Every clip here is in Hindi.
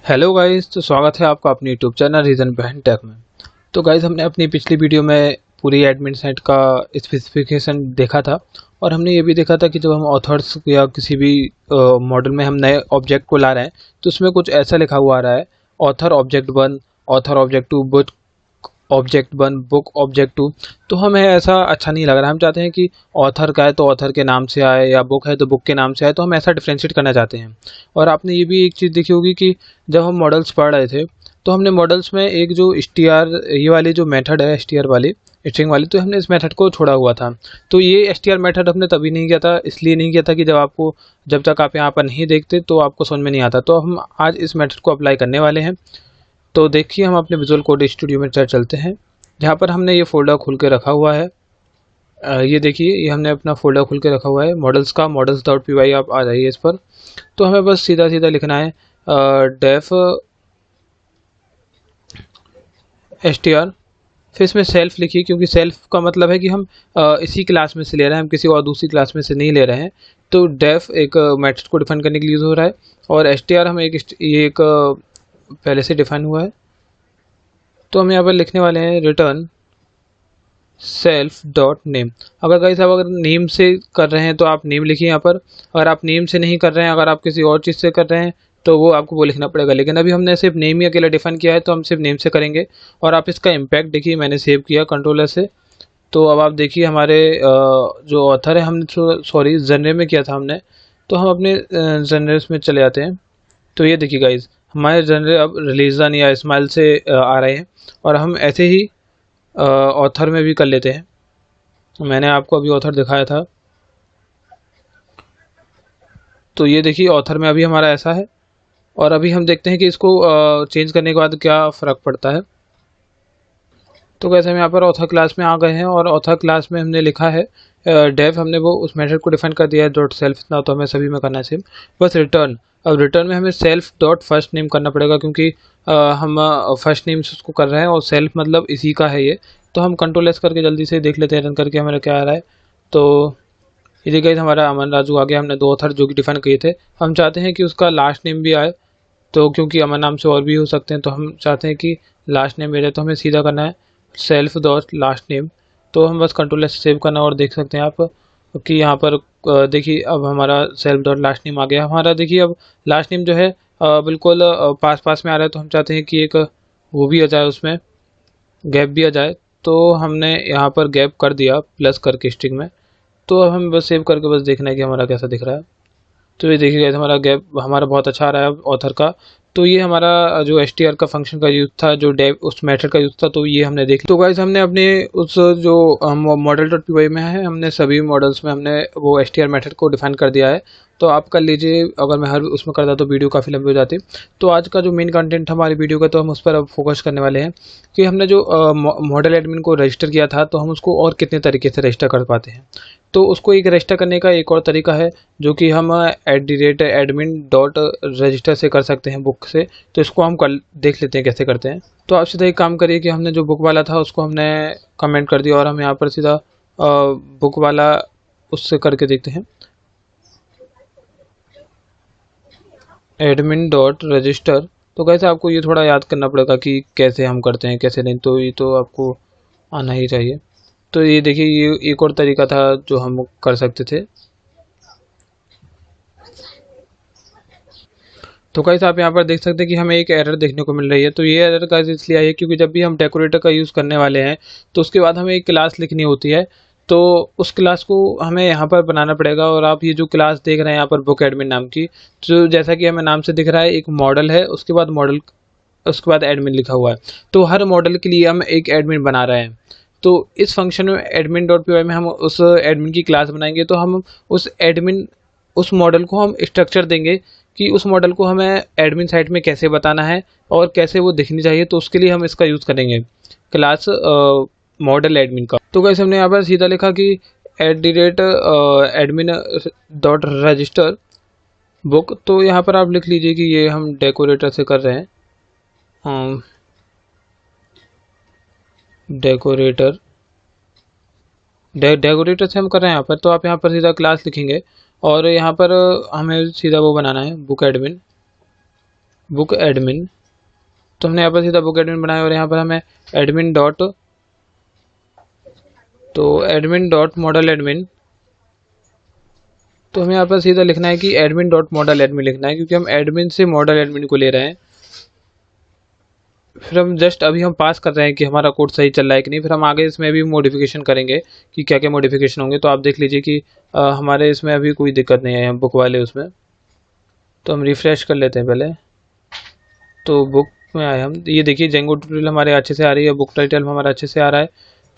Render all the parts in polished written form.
हेलो गाइस, तो स्वागत है आपका अपने YouTube channel reason behind tech में। तो गाइस, हमने अपनी पिछली वीडियो में पूरी एडमिन साइट का स्पेसिफिकेशन देखा था और हमने ये भी देखा था कि जब हम ऑथर्स या किसी भी मॉडल में हम नए ऑब्जेक्ट को ला रहे हैं तो उसमें कुछ ऐसा लिखा हुआ आ रहा है, author object 1, author object 2, book object 1, book object 2। तो हमें ऐसा अच्छा नहीं लग रहा है। हम चाहते हैं कि ऑथर का है तो ऑथर के नाम से आए, या बुक है तो बुक के नाम से आए। तो हम ऐसा डिफ्रेंशिएट करना चाहते हैं। और आपने ये भी एक चीज़ देखी होगी कि जब हम मॉडल्स पढ़ रहे थे तो हमने मॉडल्स में एक जो str, ये वाली जो मेथड है str वाली, स्ट्रिंग वाली, तो हमने इस मेथड को छोड़ा हुआ था। तो ये str मेथड हमने तभी नहीं किया था, इसलिए नहीं किया था कि जब तक आप यहाँ पर नहीं देखते तो आपको समझ में नहीं आता। तो हम आज इस मेथड को अप्लाई करने वाले हैं। तो देखिए, हम अपने विजुअल कोड स्टूडियो में चलते हैं, जहाँ पर हमने ये फोल्डर खुल के रखा हुआ है। ये देखिए, ये हमने अपना फोल्डर खुल के रखा हुआ है मॉडल्स का, models.py। आप आ जाइए इस पर। तो हमें बस सीधा सीधा लिखना है डेफ str, फिर इसमें सेल्फ लिखिए, क्योंकि सेल्फ का मतलब है कि हम इसी क्लास में से ले रहे हैं, हम किसी और दूसरी क्लास में से नहीं ले रहे हैं। तो डेफ एक मेथड को डिफाइन करने के लिए यूज़ हो रहा है, और str हम ये एक पहले से डिफाइन हुआ है। तो हम यहाँ पर लिखने वाले हैं रिटर्न सेल्फ डॉट नेम। अगर गाइस आप अगर नेम से कर रहे हैं तो आप नेम लिखिए यहाँ पर। अगर आप नेम से नहीं कर रहे हैं, अगर आप किसी और चीज़ से कर रहे हैं तो वो आपको वो लिखना पड़ेगा। लेकिन अभी हमने सिर्फ नेम ही अकेला डिफाइन किया है, तो हम सिर्फ नेम से करेंगे। और आप इसका इम्पैक्ट देखिए, मैंने सेव किया कंट्रोलर से। तो अब आप देखिए, हमारे जो ऑथर है, हमने सॉरी जनरे में किया था हमने, तो हम अपने जनरेस में चले जाते हैं। तो ये देखिए गाइज, हमारे जनरे अब रिलीजन या स्माइल से आ रहे हैं, और हम ऐसे ही ऑथर में भी कर लेते हैं। मैंने आपको अभी ऑथर दिखाया था। तो ये देखिए, ऑथर में अभी हमारा ऐसा है। और अभी हम देखते हैं कि इसको चेंज करने के बाद क्या फ़र्क पड़ता है। तो कैसे हम यहाँ पर ऑथर क्लास में आ गए हैं, और ऑथर क्लास में हमने लिखा है डेव, हमने वो उस मेथड को डिफाइन कर दिया है डॉट सेल्फ। इतना तो हमें सभी में करना है सेम। बस रिटर्न, अब रिटर्न में हमें सेल्फ डॉट फर्स्ट नेम करना पड़ेगा, क्योंकि हम फर्स्ट नेम से उसको कर रहे हैं, और सेल्फ मतलब इसी का है ये। तो हम कंट्रोल एस करके जल्दी से देख लेते हैं रन करके हमारा क्या आ रहा है। तो ये देखिए, हमारा अमन राजू आ गया। हमने दो ऑथर जो कि डिफाइन किए थे, हम चाहते हैं कि उसका लास्ट नेम भी आए। तो क्योंकि अमन नाम से और भी हो सकते हैं, तो हम चाहते हैं कि लास्ट नेम मेरे, तो हमें सीधा करना है सेल्फ डॉट लास्ट नेम। तो हम बस कंट्रोल से सेव करना, और देख सकते हैं आप कि यहाँ पर देखिए, अब हमारा सेल्फ डॉट लास्ट नेम आ गया हमारा। देखिए, अब लास्ट नेम जो है बिल्कुल पास पास में आ रहा है। तो हम चाहते हैं कि एक वो भी आ जाए, उसमें गैप भी आ जाए। तो हमने यहाँ पर गैप कर दिया प्लस करके स्ट्रिंग में। तो अब हम बस सेव करके बस देखना है कि हमारा कैसा दिख रहा है। तो ये देखिएगा, हमारा गैप हमारा बहुत अच्छा आ रहा है ऑथर का। तो ये हमारा जो str का फंक्शन का यूज़ था, जो डेव उस मेथड का यूज़ था, तो ये हमने देख लिया। तो गाइस, हमने अपने उस जो मॉडल डॉट पी में है, हमने सभी मॉडल्स में हमने वो str मेथड को डिफाइन कर दिया है। तो आप कर लीजिए, अगर मैं हर उसमें करता तो वीडियो काफ़ी लंबी हो जाती। तो आज का जो मेन कंटेंट हमारी वीडियो का, तो हम उस पर अब फोकस करने वाले हैं कि हमने जो मॉडल एडमिन को रजिस्टर किया था, तो हम उसको और कितने तरीके से रजिस्टर कर पाते हैं। तो उसको एक रजिस्टर करने का एक और तरीका है, जो कि हम @admin.register से कर सकते हैं बुक से। तो इसको हम कर देख लेते हैं कैसे करते हैं। तो आप सीधा एक काम करिए कि हमने जो बुक वाला था उसको हमने कमेंट कर दिया, और हम यहाँ पर सीधा बुक वाला उससे करके देखते हैं admin.register। तो कैसे आपको ये थोड़ा याद करना पड़ेगा कि कैसे हम करते हैं कैसे नहीं, तो ये तो आपको आना ही चाहिए। तो ये देखिए, ये एक और तरीका था जो हम कर सकते थे। तो गाइस, आप यहाँ पर देख सकते हैं कि हमें एक एरर देखने को मिल रही है। तो ये एरर गाइस इसलिए आई है क्योंकि जब भी हम डेकोरेटर का यूज़ करने वाले हैं, तो उसके बाद हमें एक क्लास लिखनी होती है। तो उस क्लास को हमें यहाँ पर बनाना पड़ेगा। और आप ये जो क्लास देख रहे हैं यहाँ पर बुक एडमिन नाम की, तो जैसा कि हमें नाम से दिख रहा है, एक मॉडल है, उसके बाद एडमिन लिखा हुआ है। तो हर मॉडल के लिए हम एक एडमिन बना रहे हैं। तो इस फंक्शन में admin.py में हम उस एडमिन की क्लास बनाएंगे। तो हम उस मॉडल को हम स्ट्रक्चर देंगे कि उस मॉडल को हमें एडमिन साइट में कैसे बताना है और कैसे वो दिखनी चाहिए। तो उसके लिए हम इसका यूज़ करेंगे क्लास मॉडल एडमिन का। तो कैसे हमने यहाँ पर सीधा लिखा कि @admin.register बुक। तो यहाँ पर आप लिख लीजिए कि ये हम डेकोरेटर से कर रहे हैं, डेकोरेटर डेकोरेटर से हम कर रहे हैं यहाँ पर। तो आप यहाँ पर सीधा क्लास लिखेंगे, और यहाँ पर हमें सीधा वो बनाना है बुक एडमिन। Book admin. तो हमने यहाँ पर सीधा बुक एडमिन बनाया और यहाँ पर हमें एडमिन डॉट मॉडल एडमिन। तो हमें यहाँ पर सीधा लिखना है कि एडमिन डॉट मॉडल एडमिन लिखना है, क्योंकि हम एडमिन से मॉडल एडमिन को ले रहे हैं। फिर हम जस्ट अभी हम पास कर रहे हैं कि हमारा कोड सही चल रहा है कि नहीं। फिर हम आगे इसमें भी मॉडिफिकेशन करेंगे कि क्या क्या मॉडिफिकेशन होंगे। तो आप देख लीजिए कि हमारे इसमें अभी कोई दिक्कत नहीं है बुक वाले उसमें। तो हम रिफ़्रेश कर लेते हैं पहले। तो बुक में आए हम, ये देखिए जेंगो ट्यूटोरियल हमारे अच्छे से आ रही है, बुक टाइटल हमारा अच्छे से आ रहा है।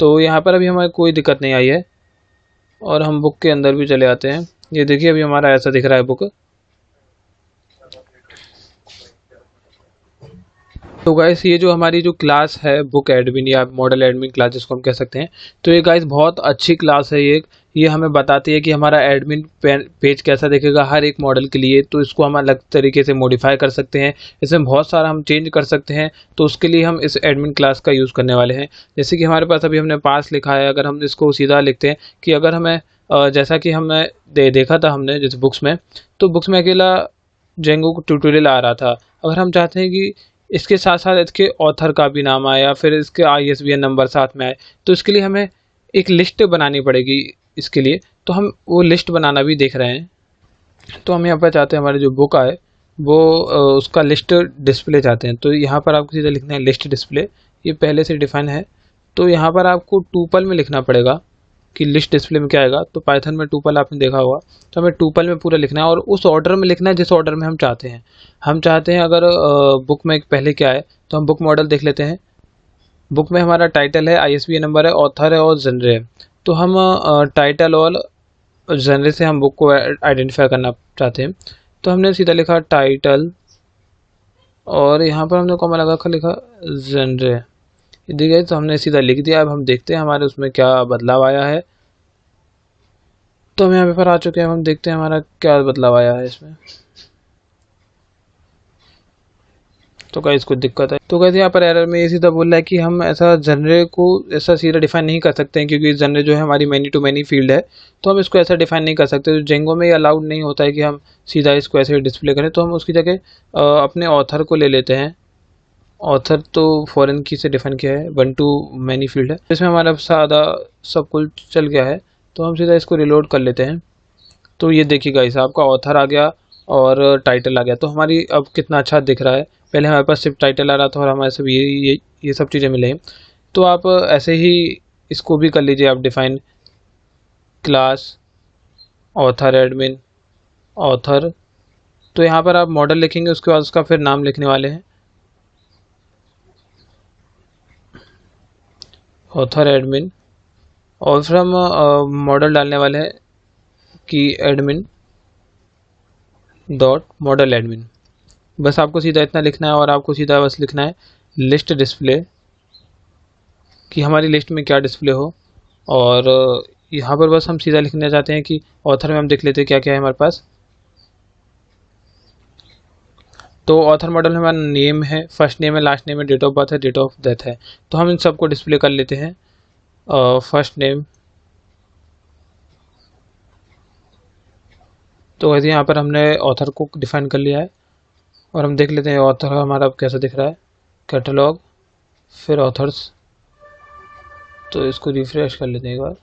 तो यहाँ पर अभी हमारे कोई दिक्कत नहीं आई है। और हम बुक के अंदर भी चले आते हैं। ये देखिए अभी हमारा ऐसा दिख रहा है बुक। तो गाइस ये जो हमारी जो क्लास है बुक एडमिन या मॉडल एडमिन क्लास जिसको हम कह सकते हैं, तो ये गाइस बहुत अच्छी क्लास है। ये हमें बताती है कि हमारा एडमिन पेज कैसा दिखेगा हर एक मॉडल के लिए। तो इसको हम अलग तरीके से मॉडिफाई कर सकते हैं, इसमें बहुत सारा हम चेंज कर सकते हैं। तो उसके लिए हम इस एडमिन क्लास का यूज़ करने वाले हैं। जैसे कि हमारे पास अभी हमने पास लिखा है, अगर हम इसको सीधा लिखते हैं कि अगर हमें जैसा कि हमने देखा था हमने जैसे बुक्स में, तो बुक्स में अकेला जेंगो ट्यूटोरियल आ रहा था। अगर हम चाहते हैं कि इसके साथ साथ इसके ऑथर का भी नाम आए या फिर इसके ISBN नंबर साथ में आए, तो इसके लिए हमें एक लिस्ट बनानी पड़ेगी इसके लिए। तो हम वो लिस्ट बनाना भी देख रहे हैं। तो हम यहाँ पर चाहते हैं हमारी जो बुक आए वो उसका लिस्ट डिस्प्ले चाहते हैं। तो यहाँ पर आपको सीधा लिखना है लिस्ट डिस्प्ले, ये पहले से डिफाइन है। तो यहाँ पर आपको टूपल में लिखना पड़ेगा कि लिस्ट डिस्प्ले में क्या आएगा। तो पाइथन में टूपल आपने देखा होगा, तो हमें टूपल में पूरा लिखना है और उस ऑर्डर में लिखना है जिस ऑर्डर में हम चाहते हैं। हम चाहते हैं अगर बुक में पहले क्या है, तो हम बुक मॉडल देख लेते हैं। बुक में हमारा टाइटल है, ISBN नंबर है, ऑथर है और जनरे है। तो हम टाइटल और जनरे से हम बुक को आइडेंटिफाई करना चाहते हैं। तो हमने सीधा लिखा टाइटल और यहाँ पर हमने कॉमा लगा कर लिखा जनरे। देखिए तो हमने सीधा लिख दिया। अब हम देखते हैं हमारे उसमें क्या बदलाव आया है। तो हम यहाँ पर आ चुके हैं, हम देखते हैं हमारा क्या बदलाव आया है इसमें। तो गाइस कुछ दिक्कत है। तो गाइस यहाँ पर एरर में ये सीधा बोल रहा है कि हम ऐसा जनरे को ऐसा सीधा डिफाइन नहीं कर सकते हैं, क्योंकि जनरे जो है हमारी मैनी टू मैनी फील्ड है। तो हम इसको ऐसा डिफाइन नहीं कर सकते। तो जेंगो में ये अलाउड नहीं होता है कि हम सीधा इसको ऐसे डिस्प्ले करें। तो हम उसकी जगह अपने ऑथर को ले लेते हैं। ऑथर तो फॉरेन की से डिफाइन किया है, 1 to मैनी फील्ड है। इसमें हमारा सादा सब कुछ चल गया है। तो हम सीधा इसको रिलोड कर लेते हैं। तो ये देखिए गाइस आपका ऑथर आ गया और टाइटल आ गया। तो हमारी अब कितना अच्छा दिख रहा है। पहले हमारे पास सिर्फ टाइटल आ रहा था और हमारे सब ये सब चीज़ें मिले। तो आप ऐसे ही इसको भी कर लीजिए आप define class author admin author. तो यहाँ पर आप मॉडल लिखेंगे, उसके बाद उसका फिर नाम लिखने वाले हैं ऑथर एडमिन। और फिर हम मॉडल डालने वाले हैं कि एडमिन डॉट मॉडल एडमिन। बस आपको सीधा इतना लिखना है और आपको सीधा बस लिखना है लिस्ट डिस्प्ले कि हमारी लिस्ट में क्या डिस्प्ले हो। और यहाँ पर बस हम सीधा लिखना चाहते हैं कि ऑथर में हम देख लेते हैं क्या क्या है हमारे पास। तो ऑथर मॉडल में हमारा नेम है, फर्स्ट नेम है, लास्ट नेम है, डेट ऑफ बर्थ है, डेट ऑफ डेथ है। तो हम इन सबको डिस्प्ले कर लेते हैं। फर्स्ट नेम, तो वैसे यहाँ पर हमने ऑथर को डिफाइन कर लिया है। और हम देख लेते हैं ऑथर हमारा कैसा दिख रहा है। कैटलॉग फिर ऑथर्स, तो इसको रिफ्रेश कर लेते हैं एक बार।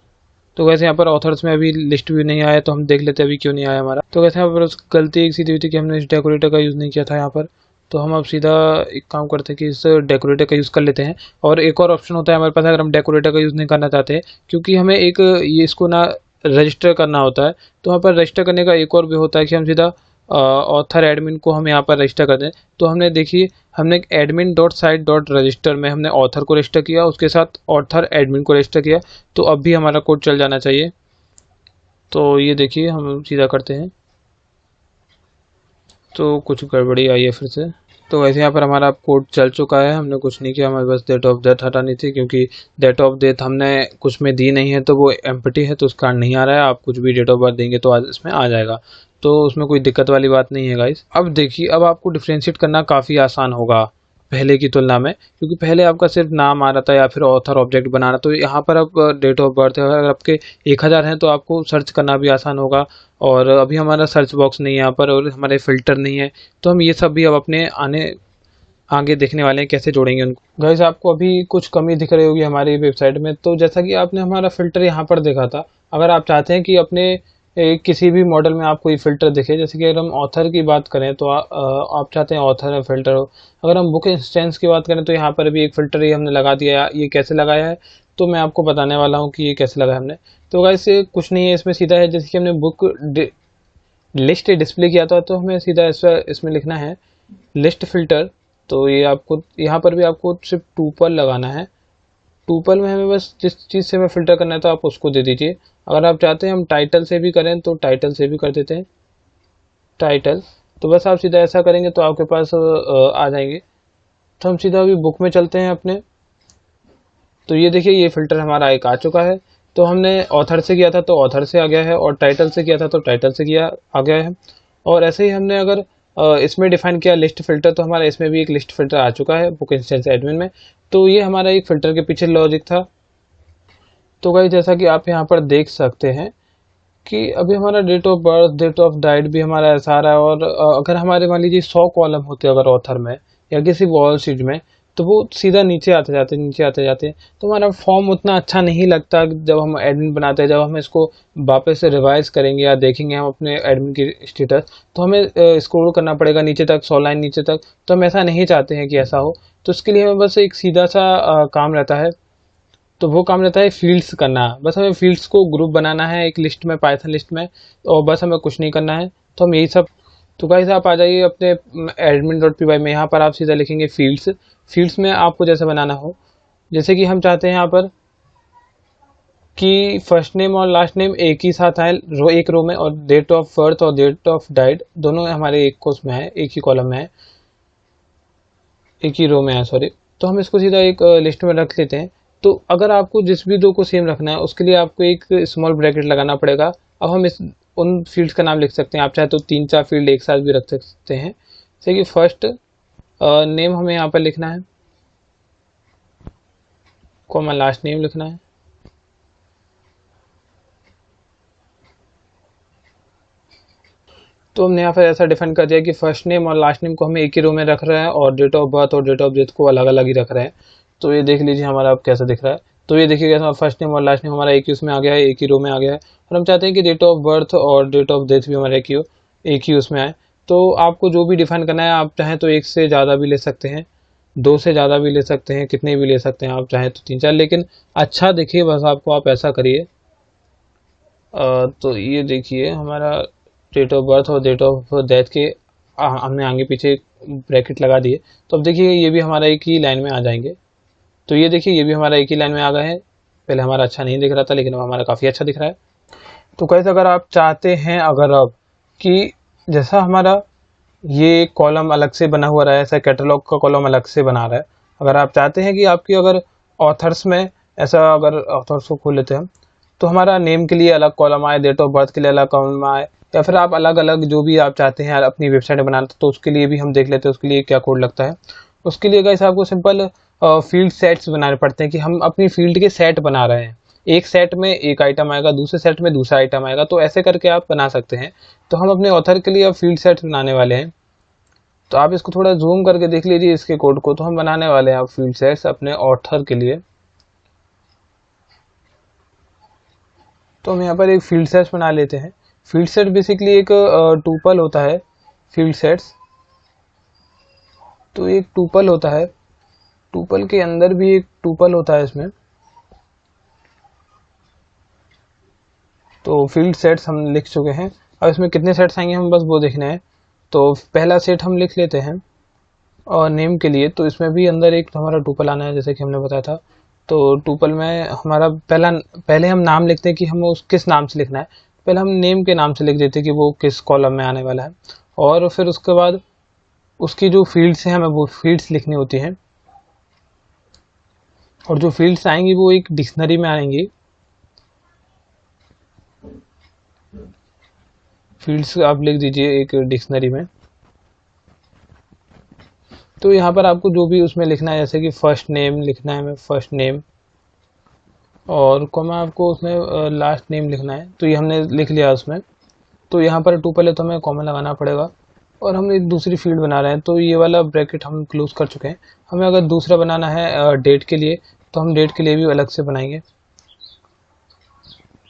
तो वैसे यहाँ पर ऑथर्स में अभी लिस्ट भी नहीं आया, तो हम देख लेते हैं अभी क्यों नहीं आया हमारा। तो वैसे यहाँ पर गलती एक सीधी हुई थी कि हमने इस डेकोरेटर का यूज़ नहीं किया था यहाँ पर। तो हम अब सीधा एक काम करते हैं कि इस डेकोरेटर का यूज़ कर लेते हैं। और एक और ऑप्शन होता है हमारे पास अगर हम डेकोरेटर का यूज़ नहीं करना चाहते, क्योंकि हमें एक ये इसको ना रजिस्टर करना होता है। तो वहाँ पर रजिस्टर करने का एक और भी होता है कि हम सीधा ऑथर एडमिन को हम यहाँ पर रजिस्टर कर दें। तो हमने देखिए हमने admin dot site dot register में हमने ऑथर को रजिस्टर किया, उसके साथ ऑथर एडमिन को रजिस्टर किया। तो अब भी हमारा कोड चल जाना चाहिए। तो ये देखिए हम सीधा करते हैं तो कुछ गड़बड़ी आई है फिर से। तो वैसे यहाँ पर हमारा कोड चल चुका है, हमने कुछ नहीं किया। हमें बस डेट ऑफ डेथ हटानी थी, क्योंकि डेट ऑफ डेथ हमने कुछ में दी नहीं है तो वो एम्प्टी है, तो उसका नहीं आ रहा है। आप कुछ भी डेट ऑफ बर्थ देंगे तो आज इसमें आ जाएगा। तो उसमें कोई दिक्कत वाली बात नहीं है गाइस। अब देखिए अब आपको डिफ्रेंशिएट करना काफ़ी आसान होगा। पहले की तुलना में, क्योंकि पहले आपका सिर्फ नाम आ रहा था या फिर ऑथर ऑब्जेक्ट बनाना। तो यहाँ पर अब डेट ऑफ बर्थ है, अगर आपके 1000 हैं तो आपको सर्च करना भी आसान होगा। और अभी हमारा सर्च बॉक्स नहीं है यहाँ पर और हमारे फिल्टर नहीं है, तो हम ये सब भी अब अपने आगे देखने वाले हैं कैसे जोड़ेंगे उनको। गाइस आपको अभी कुछ कमी दिख रही होगी हमारी वेबसाइट में। तो जैसा कि आपने हमारा फ़िल्टर यहाँ पर देखा था, अगर आप चाहते हैं कि अपने किसी भी मॉडल में आपको ये फ़िल्टर दिखे, जैसे कि अगर हम ऑथर की बात करें तो आप चाहते हैं ऑथर में फ़िल्टर हो। अगर हम बुक इंस्टेंस की बात करें तो यहाँ पर भी एक फ़िल्टर ये हमने लगा दिया है। ये कैसे लगाया है तो मैं आपको बताने वाला हूँ कि ये कैसे लगाया हमने। तो गाइस कुछ नहीं है, इसमें सीधा है, जैसे कि हमने बुक लिस्ट डिस्प्ले किया था तो हमें सीधा इसमें लिखना है लिस्ट फ़िल्टर। तो ये आपको यहाँ पर भी आपको सिर्फ टूपल लगाना है। टूपल में हमें बस जिस चीज़ से हमें फ़िल्टर करना है तो आप उसको दे दीजिए। अगर आप चाहते हैं हम टाइटल से भी करें तो टाइटल से भी कर देते हैं, टाइटल। तो बस आप सीधा ऐसा करेंगे तो आपके पास आ जाएंगे। तो हम सीधा अभी बुक में चलते हैं अपने। तो ये देखिए ये फ़िल्टर हमारा एक आ चुका है। तो हमने ऑथर से किया था तो ऑथर से आ गया है, और टाइटल से किया था तो टाइटल से किया आ गया है। और ऐसे ही हमने अगर इसमें डिफाइन किया लिस्ट फ़िल्टर, तो हमारा इसमें भी एक लिस्ट फ़िल्टर आ चुका है बुक इंस्टेंस एडमिन में। तो ये हमारा एक फ़िल्टर के पीछे लॉजिक था। तो गाइस जैसा कि आप यहाँ पर देख सकते हैं कि अभी हमारा date of birth, date of diet भी हमारा ऐसा आ रहा है। और अगर हमारे मान लीजिए 100 कॉलम होते अगर ऑथर में या किसी वॉल शीट में, तो वो सीधा नीचे आते जाते नीचे आते जाते हैं। तो हमारा फॉर्म उतना अच्छा नहीं लगता जब हम एडमिन बनाते हैं। जब हम इसको वापस से रिवाइज करेंगे या देखेंगे हम अपने एडमिन की स्टेटस, तो हमें स्क्रॉल करना पड़ेगा नीचे तक, 100 लाइन नीचे तक। तो हम ऐसा नहीं चाहते हैं कि ऐसा हो। तो उसके लिए हमें बस एक सीधा सा काम रहता है। तो वो काम रहता है फील्ड्स करना। बस हमें फील्ड्स को ग्रुप बनाना है एक लिस्ट में, पाइथन लिस्ट में, और बस हमें कुछ नहीं करना है। तो हम यही सब। तो गाइस आप आ जाइए अपने admin.py में। यहाँ पर आप सीधा लिखेंगे फील्ड्स। फील्ड्स में आपको जैसे बनाना हो, जैसे कि हम चाहते हैं यहाँ पर कि फर्स्ट नेम और लास्ट नेम एक ही साथ आए एक रो में, और डेट ऑफ बर्थ और डेट ऑफ डाइट दोनों हमारे एक कोर्स में है, एक ही कॉलम में है, एक ही रो में है, सॉरी। तो हम इसको सीधा एक लिस्ट में रख लेते हैं। तो अगर आपको जिस भी दो को सेम रखना है उसके लिए आपको एक स्मॉल ब्रैकेट लगाना पड़ेगा। अब हम इस उन फील्ड्स का नाम लिख सकते हैं। आप चाहे तो 3-4 फील्ड एक साथ भी रख सकते हैं। जैसे कि फर्स्ट नेम हमें यहाँ पर लिखना है, कॉमा लास्ट नेम लिखना है। तो हमने यहाँ पर ऐसा डिफाइन कर दिया कि फर्स्ट नेम और लास्ट नेम को हमें एक ही रो में रख रहे हैं, और डेट ऑफ बर्थ और डेट ऑफ डेथ को अलग अलग ही रख रहे हैं। तो ये देख लीजिए हमारा अब कैसा दिख रहा है। तो ये देखिए कैसा फर्स्ट नेम और लास्ट नेम हमारा एक ही उसमें आ गया है, एक ही रो में आ गया है। और हम चाहते हैं कि डेट ऑफ बर्थ और डेट ऑफ डेथ भी हमारा एक ही उसमें आए। तो आपको जो भी डिफाइन करना है, आप चाहें तो एक से ज़्यादा भी ले सकते हैं, 2 से ज़्यादा भी ले सकते हैं, कितने भी ले सकते हैं, आप चाहें तो 3-4, लेकिन अच्छा देखिए बस आपको, आप ऐसा करिए। तो ये देखिए हमारा डेट ऑफ बर्थ और डेट ऑफ डेथ के हमने आगे पीछे ब्रैकेट लगा दिए। तो अब देखिए ये भी हमारा एक ही लाइन में आ जाएंगे। तो ये देखिए ये भी हमारा एक ही लाइन में आ गए हैं। पहले हमारा अच्छा नहीं दिख रहा था, लेकिन अब हमारा काफ़ी अच्छा दिख रहा है। तो कैसे अगर आप चाहते हैं अगर अब कि जैसा हमारा ये कॉलम अलग से बना हुआ रहा है, ऐसा कैटलॉग का कॉलम अलग से बना रहा है। अगर आप चाहते हैं कि आपकी अगर ऑथर्स में ऐसा, अगर ऑथर्स को खोल लेते हैं, तो हमारा नेम के लिए अलग कॉलम आए, डेट ऑफ बर्थ के लिए अलग कॉलम आए, या फिर आप अलग अलग जो भी आप चाहते हैं अपनी वेबसाइट में बनाना, तो उसके लिए भी हम देख लेते हैं उसके लिए क्या कोड लगता है। उसके लिए गाइस आपको सिंपल फील्ड सेट्स बनाने पड़ते हैं कि हम अपनी फील्ड के सेट बना रहे हैं। एक सेट में एक आइटम आएगा, दूसरे सेट में दूसरा आइटम आएगा, तो ऐसे करके आप बना सकते हैं। तो हम अपने ऑथर के लिए अब फील्ड सेट्स बनाने वाले हैं। तो आप इसको थोड़ा जूम करके देख लीजिए इसके कोड को। तो हम बनाने वाले हैं अब फील्ड सेट्स अपने ऑथर के लिए। तो हम यहाँ पर एक फील्ड सेट्स बना लेते हैं। फील्ड सेट बेसिकली एक टूपल होता है, फील्ड सेट्स। तो एक टूपल होता है, टूपल के अंदर भी एक टूपल होता है इसमें। तो फील्ड सेट्स हम लिख चुके हैं। अब इसमें कितने सेट्स आएंगे हम बस वो देखना है। तो पहला सेट हम लिख लेते हैं और नेम के लिए। तो इसमें भी अंदर एक हमारा टूपल आना है, जैसे कि हमने बताया था। तो टूपल में हमारा पहले हम नाम लिखते हैं कि हमें उस किस नाम से लिखना है। पहले हम नेम के नाम से लिख देते हैं कि वो किस कॉलम में आने वाला है, और फिर उसके बाद उसकी जो फील्ड्स हैं हमें वो फील्ड्स लिखनी होती हैं। और जो फील्ड्स आएंगी वो एक डिक्शनरी में आएंगी। फील्ड्स आप लिख दीजिए एक डिक्शनरी में। तो यहाँ पर आपको जो भी उसमें लिखना है, जैसे कि फर्स्ट नेम लिखना है, हमें फर्स्ट नेम, और कॉमा आपको उसमें लास्ट नेम लिखना है। तो ये हमने लिख लिया उसमें। तो यहाँ पर टू पहले तो हमें कॉमा लगाना पड़ेगा, और हम एक दूसरी फील्ड बना रहे हैं, तो ये वाला ब्रैकेट हम क्लोज कर चुके हैं। हमें अगर दूसरा बनाना है डेट के लिए, तो हम डेट के लिए भी अलग से बनाएंगे।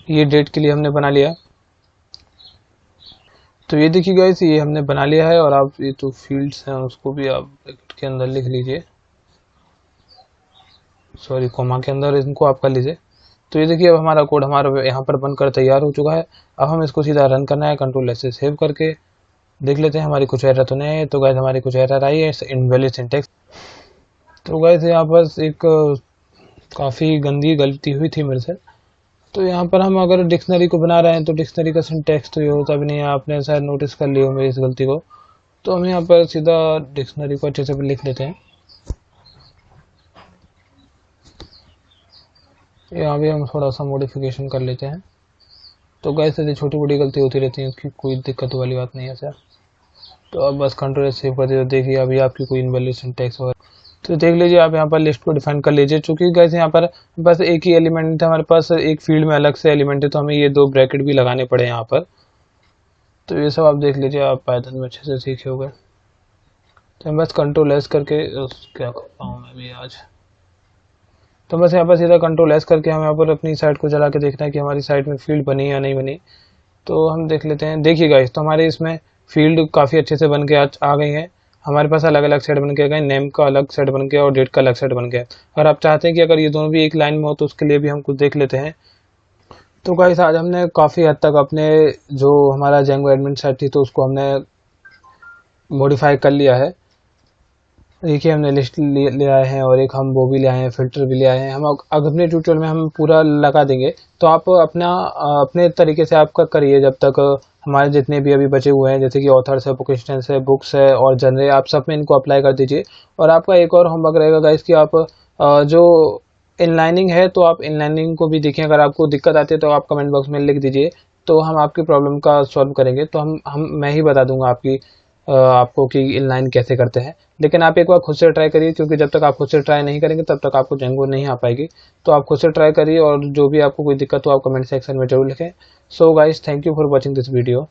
ये डेट के लिए हमने बना लिया। तो ये देखिए गाइस, ये हमने बना लिया है। और आप ये जो फील्ड्स हैं उसको भी आप ब्रैकेट के अंदर लिख लीजिए, सॉरी कॉमा के अंदर इनको आप कर लीजिए। तो ये देखिए अब हमारा कोड हमारा यहाँ पर बनकर तैयार हो चुका है। अब हम इसको सीधा रन करना है, कंट्रोल एस से सेव करके देख लेते हैं हमारी कुछ एरर तो नहीं है। तो गाइस हमारी कुछ एरर आई है, इनवैलिड सिंटैक्स। तो गाइस यहाँ पर एक काफ़ी गंदी गलती हुई थी मेरे से। तो यहाँ पर हम अगर डिक्शनरी को बना रहे हैं तो डिक्शनरी का सिंटैक्स तो ये होता भी नहीं है, आपने शायद नोटिस कर लिया हो मेरी इस गलती को। तो हम यहाँ पर सीधा डिक्शनरी को अच्छे से लिख लेते हैं। यहाँ भी हम थोड़ा सा मॉडिफिकेशन कर लेते हैं। तो गाइस ऐसी छोटी बड़ी गलती होती रहती है, उसकी कोई दिक्कत वाली बात नहीं है सर। तो अब बस कंट्रोल सेव कर दीजिए। देखिए अभी आपकी कोई इनवैलिड सिंटैक्स हो, तो देख लीजिए आप यहाँ पर लिस्ट को डिफाइन कर लीजिए। चूंकि गाइस यहाँ पर बस एक ही एलिमेंट है हमारे पास, एक फील्ड में अलग से एलिमेंट है, तो हमें ये दो ब्रैकेट भी लगाने पड़े यहाँ पर। तो ये सब आप देख लीजिए, आप पाइथन में अच्छे से सीखे होंगे। तो मैं बस कंट्रोल एस करके क्या करता हूँ मैं भी आज, तो बस यहाँ पर सीधा कंट्रोल एस करके हम यहाँ पर अपनी साइट को चला के देखना है कि हमारी साइट में फील्ड बनी या नहीं बनी। तो हम देख लेते हैं। देखिए गाइस, तो हमारे इसमें फील्ड काफ़ी अच्छे से बन के आ गई हैं। हमारे पास अलग अलग सेट बन के आ गए, नेम का अलग सेट बन गया और डेट का अलग सेट बन गया। और आप चाहते हैं कि अगर ये दोनों भी एक लाइन में हो तो उसके लिए भी हम कुछ देख लेते हैं। तो गाइस आज हमने काफ़ी हद तक अपने जो हमारा जेंगो एडमिन साइट थी तो उसको हमने मॉडिफाई कर लिया है। देखिए हमने लिस्ट ले आए हैं, और एक हम वो भी ले आए हैं, फिल्टर भी ले आए हैं। हम अगले ट्यूटोरियल में हम पूरा लगा देंगे। तो आप अपने तरीके से आपका करिए जब तक हमारे जितने भी अभी बचे हुए हैं, जैसे कि ऑथर्स है, वोकेशनल्स है, बुक्स है और जनरे, आप सब में इनको अप्लाई कर दीजिए। और आपका एक और होमवर्क रहेगा गाइस कि आप जो इनलाइनिंग है तो आप इनलाइनिंग को भी देखें। अगर आपको दिक्कत आती है तो आप कमेंट बॉक्स में लिख दीजिए, तो हम आपकी प्रॉब्लम का सॉल्व करेंगे। तो मैं ही बता दूंगा आपको कि इनलाइन कैसे करते हैं। लेकिन आप एक बार खुद से ट्राई करिए, क्योंकि जब तक आप खुद से ट्राई नहीं करेंगे तब तक आपको जेंगो नहीं आ पाएगी। तो आप खुद से ट्राई करिए, और जो भी आपको कोई दिक्कत हो आप कमेंट सेक्शन में जरूर लिखें। So guys, thank you for watching this video.